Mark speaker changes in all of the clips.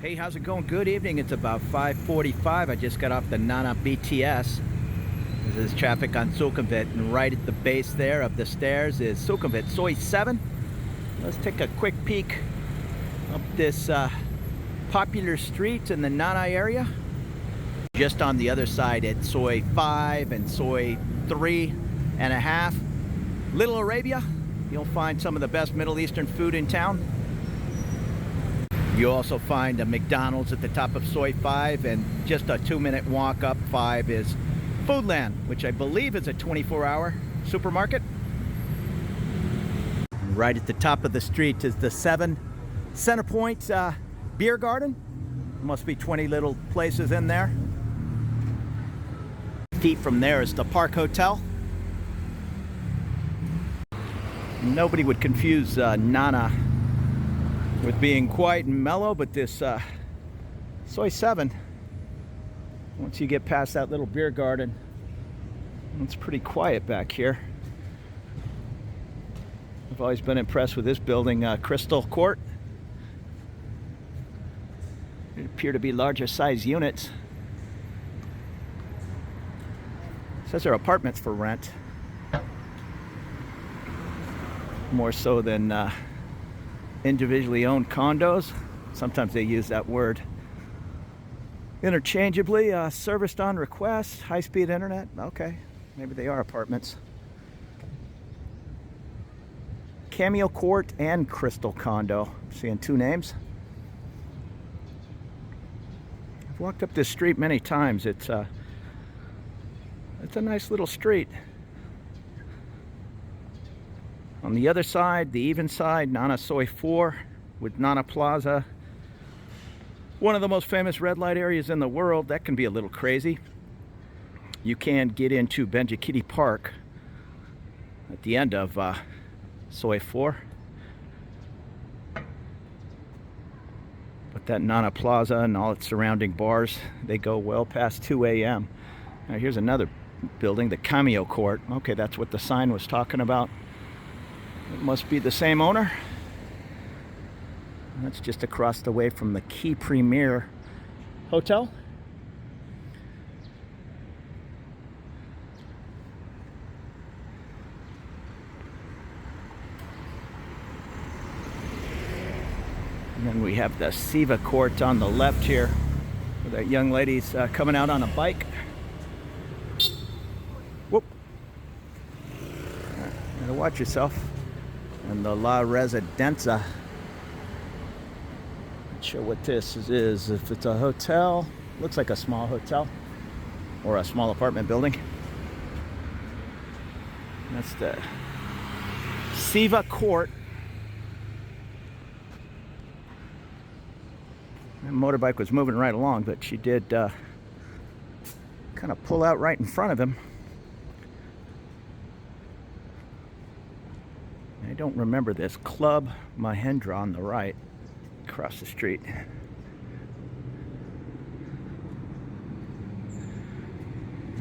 Speaker 1: Hey, how's it going? Good evening. It's about 5:45. I just got off the Nana BTS. This is traffic on Sukhumvit, and right at the base there of the stairs is Sukhumvit Soi 7. Let's take a quick peek up this popular street in the Nana area. Just on the other side at Soi 5 and Soi 3.5. Little Arabia. You'll find some of the best Middle Eastern food in town. You also find a McDonald's at the top of Soi 5, and just a 2-minute walk up 5 is Foodland, which I believe is a 24-hour supermarket. And right at the top of the street is the 7 Centerpoint beer garden. Must be 20 little places in there. Feet from there is the Park Hotel. Nobody would confuse Nana with being quiet and mellow, but this Soi 7, once you get past that little beer garden, it's pretty quiet back here. I've always been impressed with this building, Crystal Court. They appear to be larger size units. It says they're apartments for rent, more so than individually owned condos. Sometimes they use that word interchangeably. Serviced on request, high-speed internet. Okay, maybe they are apartments. Cameo Court and Crystal Condo. Seeing two names. I've walked up this street many times. It's a nice little street. On the other side, the even side, Nana Soi 4 with Nana Plaza. One of the most famous red light areas in the world. That can be a little crazy. You can get into Benjikiti Park at the end of Soi 4. But that Nana Plaza and all its surrounding bars, they go well past 2 a.m. Now here's another building, the Cameo Court. Okay, that's what the sign was talking about. It must be the same owner. That's just across the way from the Key Premier Hotel. And then we have the Siva Court on the left here, where that young lady's coming out on a bike. Whoop. Gotta watch yourself. And the La Residenza. Not sure what this is. If it's a hotel, looks like a small hotel or a small apartment building. That's the Siva Court. That motorbike was moving right along, but she did kind of pull out right in front of him. I don't remember this. Club Mahindra on the right, across the street.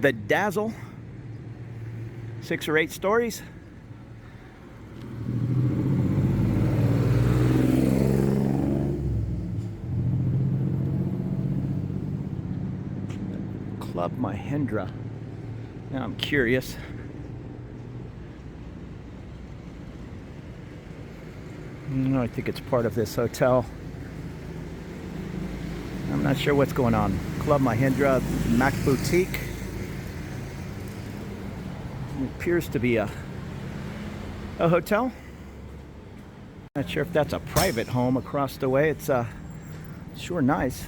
Speaker 1: The Dazzle, 6 or 8 stories. Club Mahindra. Now I'm curious. No, I think it's part of this hotel. I'm not sure what's going on. Club Mahindra, Mac Boutique. It appears to be a hotel. Not sure if that's a private home across the way. It's sure nice.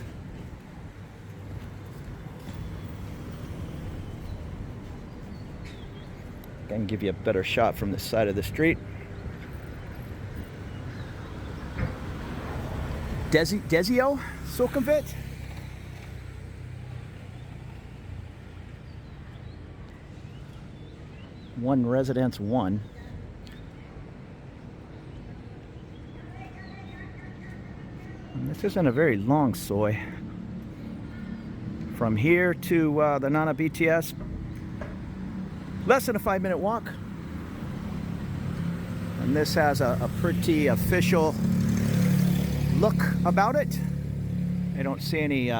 Speaker 1: I can give you a better shot from this side of the street. Desio, Sukhumvit. One Residence 1. And this isn't a very long Soi. From here to the Nana BTS, less than a 5-minute walk. And this has a pretty official look about it. I don't see any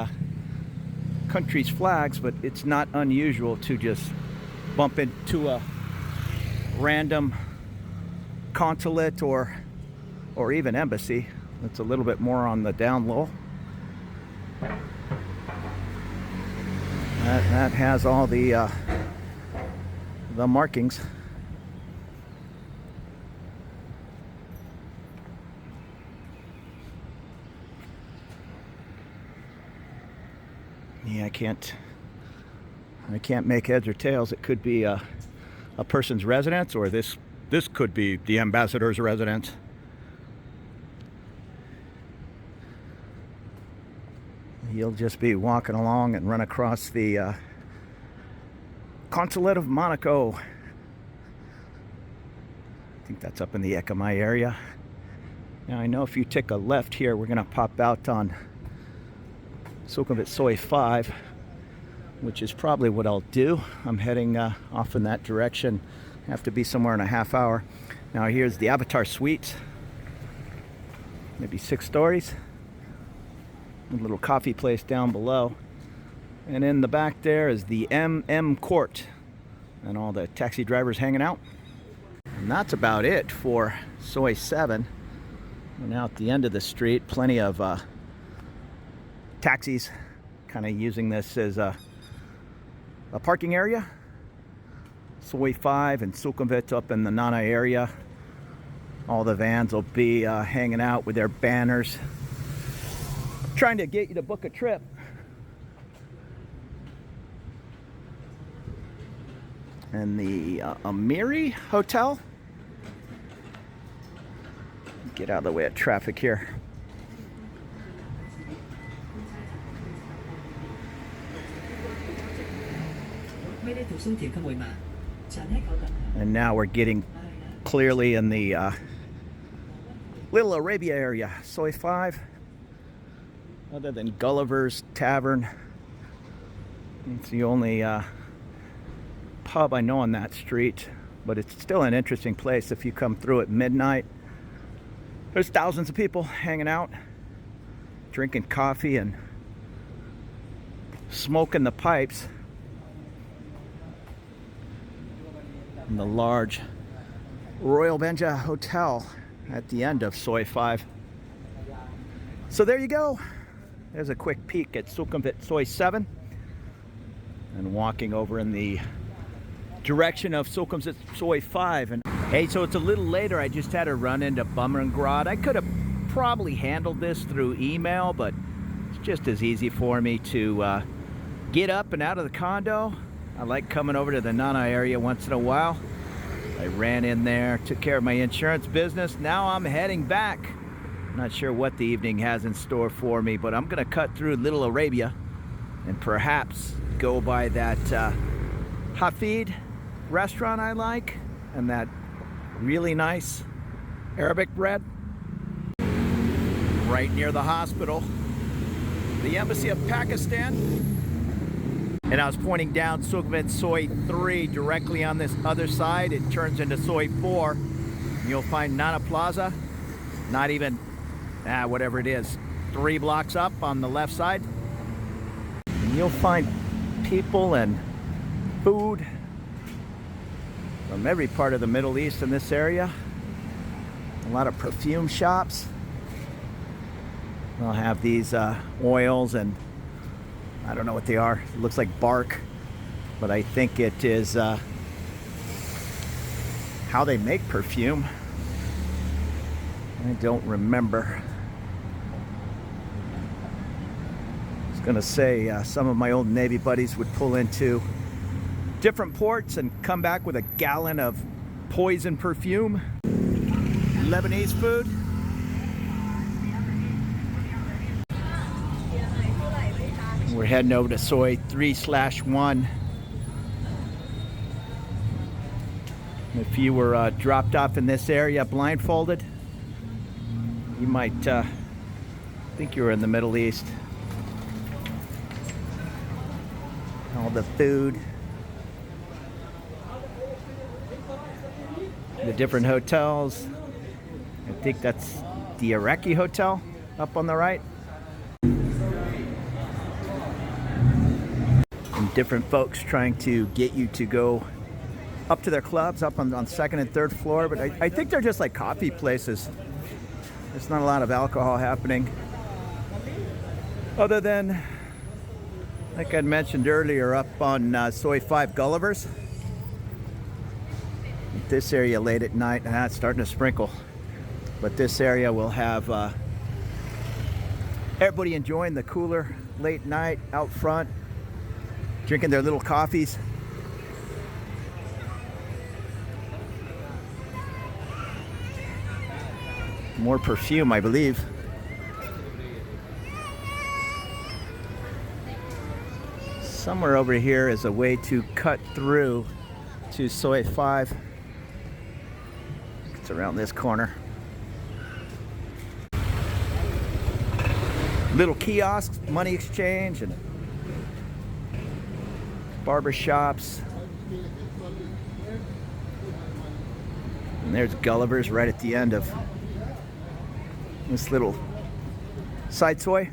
Speaker 1: countries' flags, but it's not unusual to just bump into a random consulate or even embassy. It's a little bit more on the down low. That has all the markings. Yeah, I can't make heads or tails. It could be a person's residence, or this could be the ambassador's residence. You'll just be walking along and run across the Consulate of Monaco. I think that's up in the Ekamai area. Now I know if you take a left here, we're gonna pop out on Sukhumvit Soi 5, which is probably what I'll do. I'm heading off in that direction. Have to be somewhere in a half hour. Now here's the Avatar Suites. Maybe 6 stories. A little coffee place down below. And in the back there is the MM Court and all the taxi drivers hanging out. And that's about it for Soi 7. We're now at the end of the street. Plenty of taxis kind of using this as a parking area. Soi 5 and Sukhumvit up in the Nana area. All the vans will be hanging out with their banners, trying to get you to book a trip. And the Amiri Hotel. Get out of the way of traffic here. And now we're getting clearly in the Little Arabia area. Soi 5. Other than Gulliver's Tavern, it's the only pub I know on that street, but it's still an interesting place if you come through at midnight. There's thousands of people hanging out, drinking coffee and smoking the pipes in the large Royal Benja Hotel at the end of Soi 5. So there you go. There's a quick peek at Sukhumvit Soi 7. And walking over in the direction of Sukhumvit Soi 5. And hey, so it's a little later. I just had to run into Bumrungrad. I could have probably handled this through email, but it's just as easy for me to get up and out of the condo. I like coming over to the Nana area once in a while. I ran in there, took care of my insurance business. Now I'm heading back. Not sure what the evening has in store for me, but I'm gonna cut through Little Arabia and perhaps go by that Hafid restaurant I like, and that really nice Arabic bread right near the hospital, the Embassy of Pakistan. And I was pointing down Sukhumvit Soi 3 directly on this other side. It turns into Soi 4. You'll find Nana Plaza, not even whatever it is, 3 blocks up on the left side. And you'll find people and food from every part of the Middle East in this area. A lot of perfume shops. They'll have these oils, and I don't know what they are. It looks like bark, but I think it is how they make perfume. I don't remember. I was gonna say some of my old Navy buddies would pull into different ports and come back with a gallon of poison perfume. Lebanese food. We're heading over to Soi 3/1. If you were dropped off in this area blindfolded, you might think you were in the Middle East. All the food, the different hotels. I think that's the Iraqi hotel up on the right. different folks trying to get you to go up to their clubs up on second and third floor, but I think they're just like coffee places. There's not a lot of alcohol happening other than, like I'd mentioned earlier, up on Soi 5 Gulliver's. This area late at night, it's starting to sprinkle, but this area will have everybody enjoying the cooler late night out front, drinking their little coffees. More perfume, I believe. Somewhere over here is a way to cut through to Soi 5. It's around this corner. Little kiosks, money exchange, and barber shops. And there's Gulliver's right at the end of this little side Soi.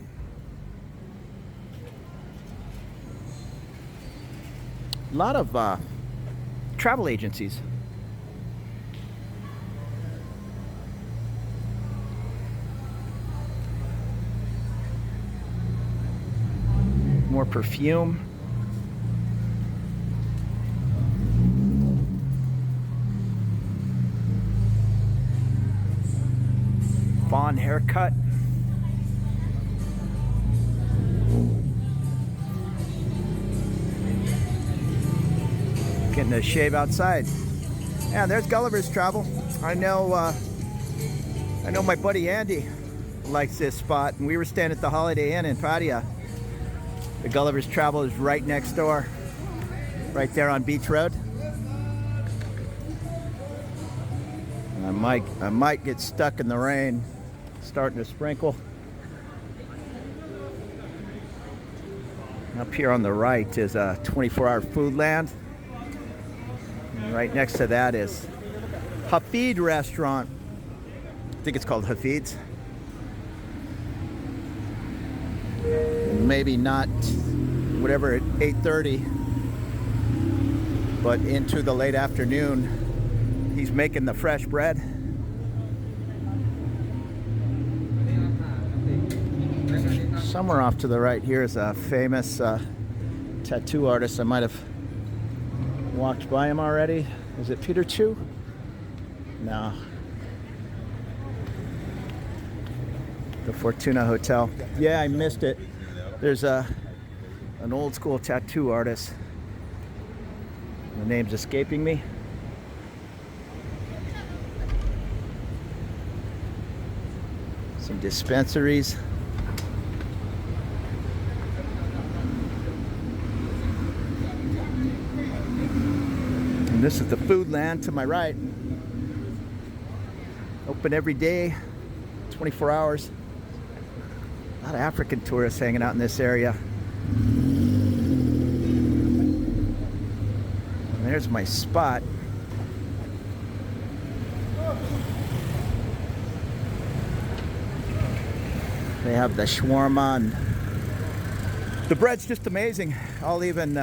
Speaker 1: A lot of travel agencies. More perfume. Fawn haircut. Getting a shave outside. Yeah, there's Gulliver's Travel. I know my buddy Andy likes this spot, and we were staying at the Holiday Inn in Pattaya. The Gulliver's Travel is right next door, right there on Beach Road. And I might get stuck in the rain, starting to sprinkle. Up here on the right is a 24-hour Foodland. And right next to that is Hafid restaurant. I think it's called Hafid's. Maybe not whatever at 8:30, but into the late afternoon, he's making the fresh bread. Somewhere off to the right here is a famous tattoo artist. I might have walked by him already. Is it Peter Chu? No. The Fortuna Hotel. Yeah, I missed it. There's an old school tattoo artist. The name's escaping me. Some dispensaries. And this is the Foodland to my right. Open every day, 24 hours. A lot of African tourists hanging out in this area. And there's my spot. They have the shawarma, and the bread's just amazing. I'll even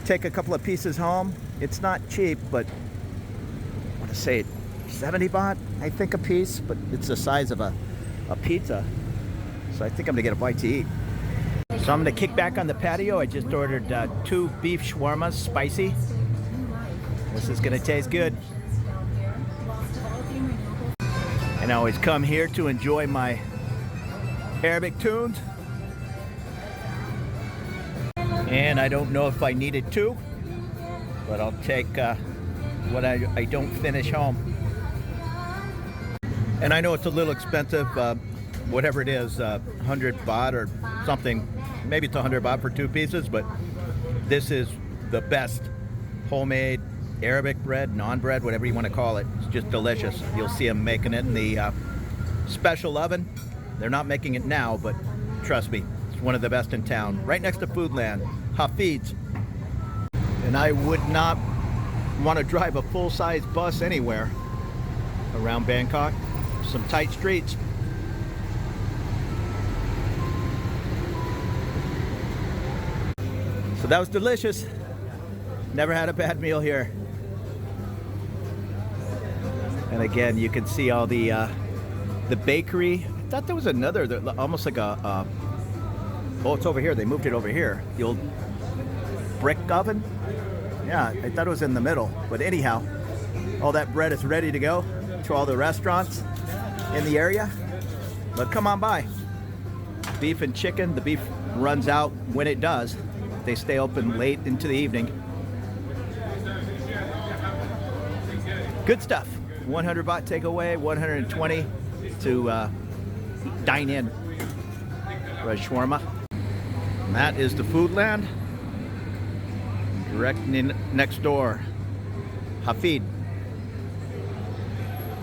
Speaker 1: take a couple of pieces home. It's not cheap, but I want to say 70 baht, I think, a piece, but it's the size of a pizza. So I think I'm gonna get a bite to eat. So I'm gonna kick back on the patio. I just ordered 2 beef shawarmas, spicy. This is gonna taste good. And I always come here to enjoy my Arabic tunes. And I don't know if I needed 2, but I'll take what I don't finish home. And I know it's a little expensive, whatever it is, 100 baht or something. Maybe it's 100 baht for 2 pieces, but this is the best homemade Arabic bread, naan bread, whatever you want to call it. It's just delicious. You'll see them making it in the special oven. They're not making it now, but trust me, it's one of the best in town. Right next to Foodland, Hafid's. And I would not want to drive a full-size bus anywhere around Bangkok. Some tight streets. So that was delicious. Never had a bad meal here. And again, you can see all the bakery. I thought there was another, almost like a oh, it's over here. They moved it over here. The old brick oven. Yeah, I thought it was in the middle. But anyhow, all that bread is ready to go to all the restaurants in the area. But come on by. Beef and chicken. The beef runs out when it does. They stay open late into the evening. Good stuff. 100 baht takeaway, 120 to dine in for a shawarma. And that is the Foodland. Directly next door, Hafid.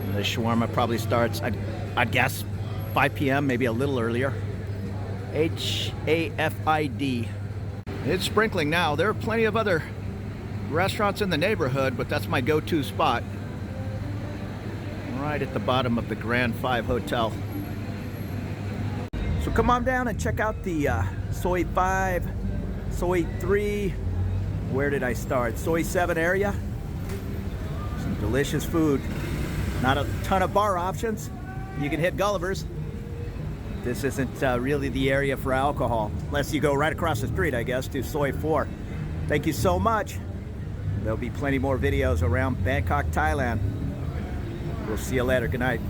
Speaker 1: And the shawarma probably starts, I'd guess, 5 p.m., maybe a little earlier. Hafid. It's sprinkling now. There are plenty of other restaurants in the neighborhood, but that's my go-to spot. Right at the bottom of the Grand 5 Hotel. So come on down and check out the Soi 5, Soi 3, where did I start? Soi 7 area. Some delicious food. Not a ton of bar options. You can hit Gulliver's. This isn't really the area for alcohol, unless you go right across the street, I guess, to Soi 4. Thank you so much. There'll be plenty more videos around Bangkok, Thailand. We'll see you later. Good night.